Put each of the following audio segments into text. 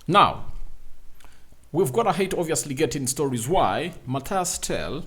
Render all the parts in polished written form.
Now, we've got a hate obviously getting stories why Matel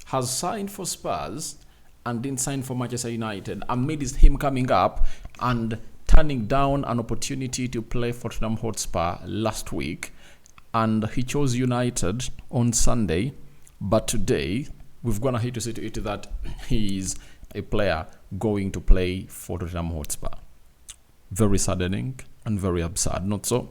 has signed for Spurs and didn't sign for Manchester United amidst him coming up and turning down an opportunity to play for Tottenham Hotspur last week. And he chose United on Sunday, but today we've gone ahead to see to it that he's a player going to play for Tottenham Hotspur. Very saddening and very absurd, not so?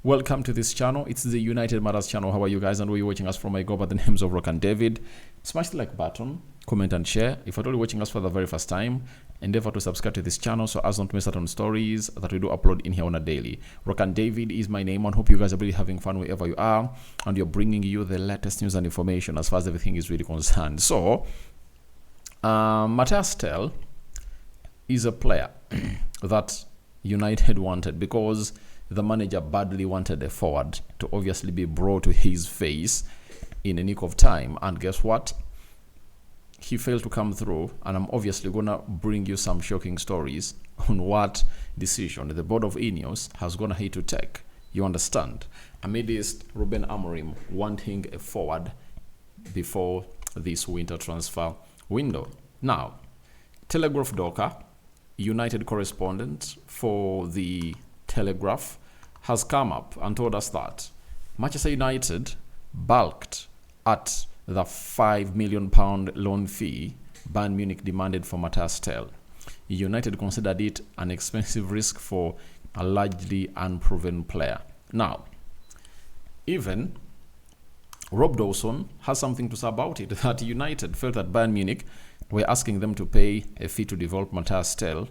Welcome to this channel. It's the United Matters channel. How are you guys? And where you're watching us from, I go by the names of Rock and David. Smash the like button, comment and share. If you're only watching us for the very first time, endeavor to subscribe to this channel so as not to miss out on stories that we do upload in here on a daily. Rock and David is my name, and hope you guys are really having fun wherever you are, and you're bringing you the latest news and information as far as everything is really concerned. So, Mathys is a player that United wanted because the manager badly wanted a forward to obviously be brought to his face in a nick of time. And guess what? He failed to come through, and I'm obviously going to bring you some shocking stories on what decision the board of INEOS has gone ahead to take. You understand? Amidst Ruben Amorim wanting a forward before this winter transfer window. Now, Telegraph Docker, United correspondent for the Telegraph, has come up and told us that Manchester United balked at the £5 million loan fee Bayern Munich demanded for Mathys. United considered it an expensive risk for a largely unproven player. Now, even Rob Dawson has something to say about it, that United felt that Bayern Munich were asking them to pay a fee to develop Mathys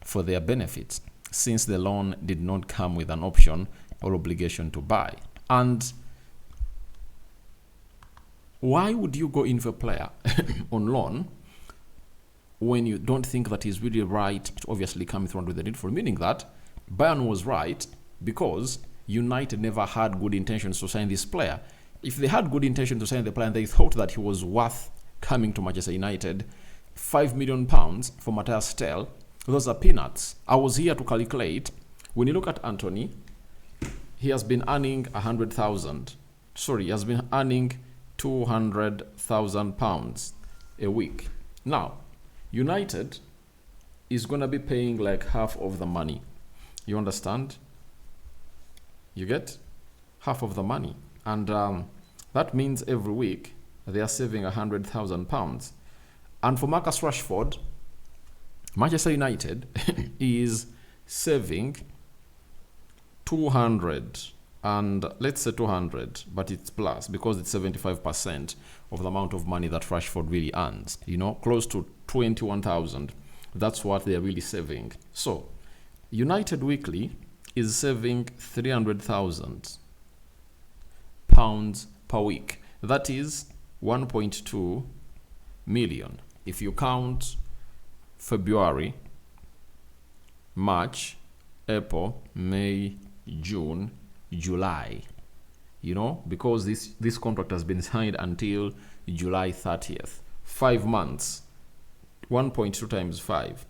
for their benefits, since the loan did not come with an option or obligation to buy. And why would you go in for a player on loan when you don't think that he's really right to obviously come through with the needful? Meaning that Bayern was right because United never had good intentions to sign this player. If they had good intention to sign the player and they thought that he was worth coming to Manchester United, £5 million for Mathys, those are peanuts. I was here to calculate. When you look at Anthony, he has been earning 100,000. Sorry, he has been earning £200,000 a week. Now, United is going to be paying like half of the money. You understand? You get half of the money. And that means every week they are saving £100,000. And for Marcus Rashford, Manchester United is saving 200, and let's say 200, but it's plus because it's 75% of the amount of money that Rashford really earns. You know, close to 21,000. That's what they're really saving. So, United weekly is saving 300,000 pounds per week. That is 1.2 million. If you count February, March, April, May, June, July, you know, because this contract has been signed until July 30th. 5 months, 1.2 times 5,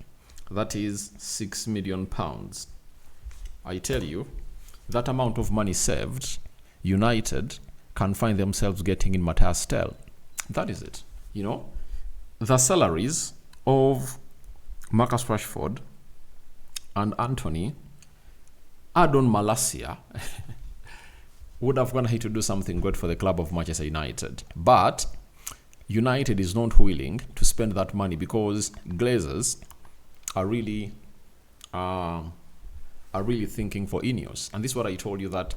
that is £6 million. I tell you, that amount of money saved, United can find themselves getting in Mathys. That is it. You know, the salaries of Marcus Rashford and Anthony, Adon Malacia, would have gone ahead to do something good for the club of Manchester United. But United is not willing to spend that money because Glazers are really thinking for INEOS. And this is what I told you, that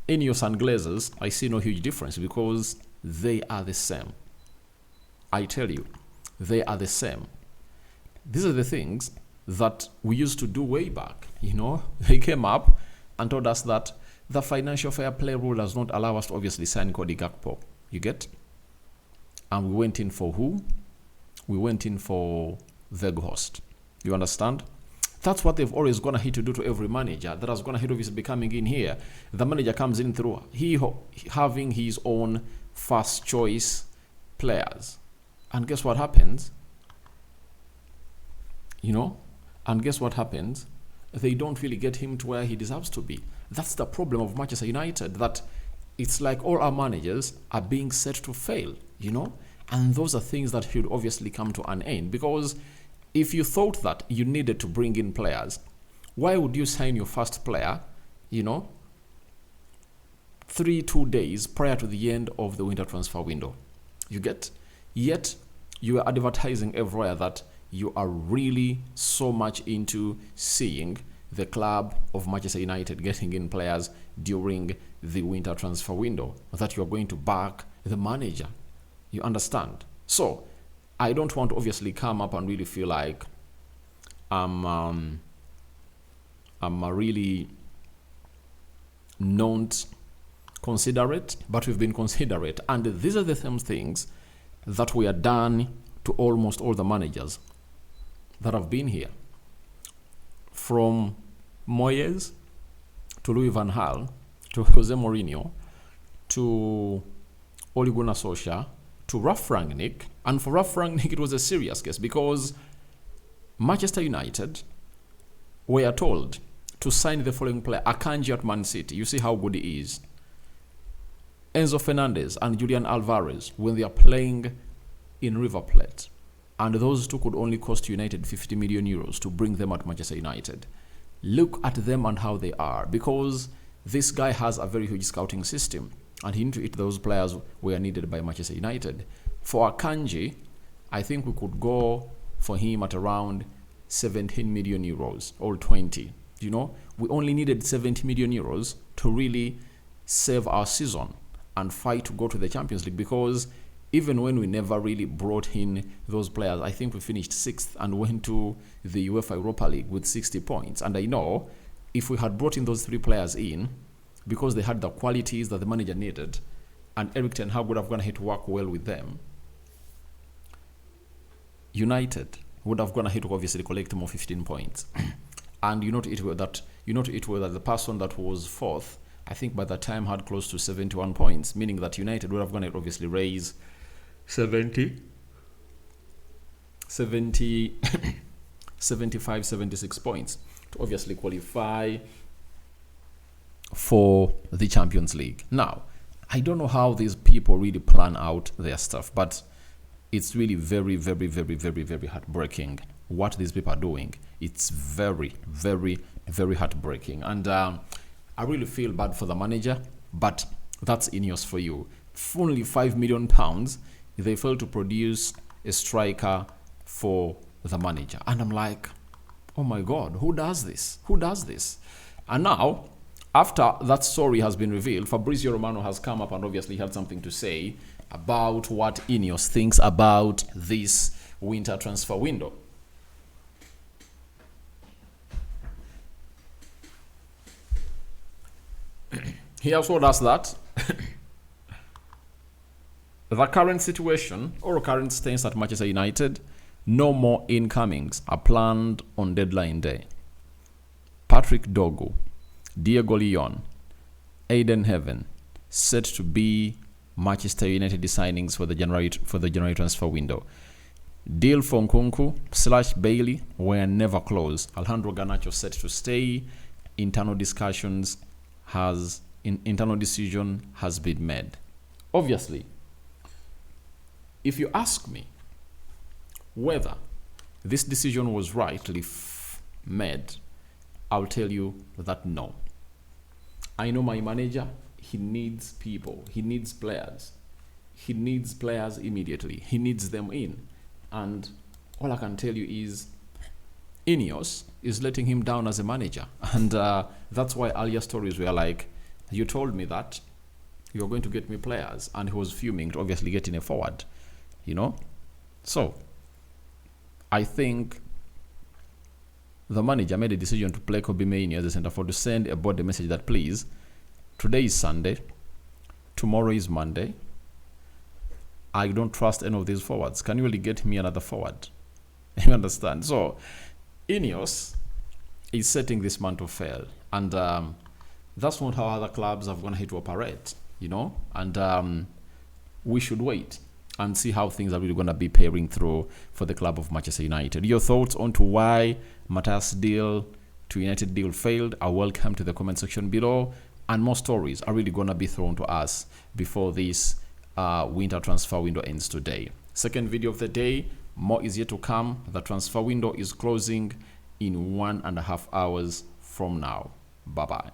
INEOS and Glazers, I see no huge difference because they are the same. I tell you, they are the same. These are the things that we used to do way back. You know, they came up and told us that the financial fair play rule does not allow us to obviously sign Cody Gakpo. You get? And we went in for who? We went in for Veghorst. You understand? That's what they've always gone ahead to do to every manager that has gone ahead of his becoming in here. The manager comes in through he having his own first choice players. And guess what happens? You know? And guess what happens? they don't really get him to where he deserves to be. That's the problem of Manchester United, that it's like all our managers are being set to fail, and those are things that should obviously come to an end, because if you thought that you needed to bring in players, why would you sign your first player, 2 days prior to the end of the winter transfer window? You get? Yet, you are advertising everywhere that you are really so much into seeing the club of Manchester United getting in players during the winter transfer window, that you are going to back the manager. You understand? So, I don't want to obviously come up and really feel like I'm really not considerate, but we've been considerate. And these are the same things that we are done to almost all the managers that have been here. From Moyes to Louis van Gaal to Jose Mourinho to Ole Gunnar Solskjaer to Ralf Rangnick. And for Ralf Rangnick, it was a serious case, because Manchester United were told to sign the following player, Akanji at Man City. You see how good he is. Enzo Fernandez and Julian Alvarez, when they are playing in River Plate. And those two could only cost United 50 million euros to bring them at Manchester United. Look at them and how they are, because this guy has a very huge scouting system, and he knew to it those players were needed by Manchester United. For Akanji, I think we could go for him at around 17 million euros or 20. We only needed 70 million euros to really save our season and fight to go to the Champions League, because even when we never really brought in those players, I think we finished 6th and went to the UEFA Europa League with 60 points. And I know if we had brought in those 3 players in, because they had the qualities that the manager needed, and Erik ten Hag would have gone ahead to work well with them, United would have gone ahead to obviously collect more 15 points. And you know to it well that the person that was 4th, I think by that time had close to 71 points, meaning that United would have gone ahead to obviously raise 75, 76 points to obviously qualify for the Champions League. Now, I don't know how these people really plan out their stuff, but it's really very, very, very, very, very heartbreaking what these people are doing. It's very, very, very heartbreaking. And I really feel bad for the manager, but that's INEOS for you. For only £5 million, they failed to produce a striker for the manager. And I'm like, oh my God, who does this? Who does this? And now, after that story has been revealed, Fabrizio Romano has come up and obviously had something to say about what INEOS thinks about this winter transfer window. He also told us that the current situation or current stance at Manchester United, no more incomings are planned on deadline day. Patrick Dogu, Diego Leon, Aiden Heaven set to be Manchester United signings for the January transfer window. Deal for Nkunku / Bailey were never closed. Alejandro Garnacho set to stay. Internal decision has been made. Obviously, if you ask me whether this decision was rightly made, I'll tell you that no. I know my manager, he needs people, he needs players. He needs players immediately. He needs them in. And all I can tell you is INEOS is letting him down as a manager. And that's why earlier stories were like, you told me that you're going to get me players. And he was fuming to obviously getting a forward, So, I think the manager made a decision to play Kobe Mainoo as a centre forward, to send a board a message that, please, today is Sunday, tomorrow is Monday, I don't trust any of these forwards. Can you really get me another forward? You understand? So, INEOS is setting this man to fail. And that's not how other clubs have gone ahead to operate, And we should wait and see how things are really going to be pairing through for the club of Manchester United. Your thoughts on to why Mathys deal to United deal failed are welcome to the comment section below, and more stories are really gonna be thrown to us before this winter transfer window ends today. Second video of the day, more is yet to come. The transfer window is closing in 1.5 hours from now. Bye bye.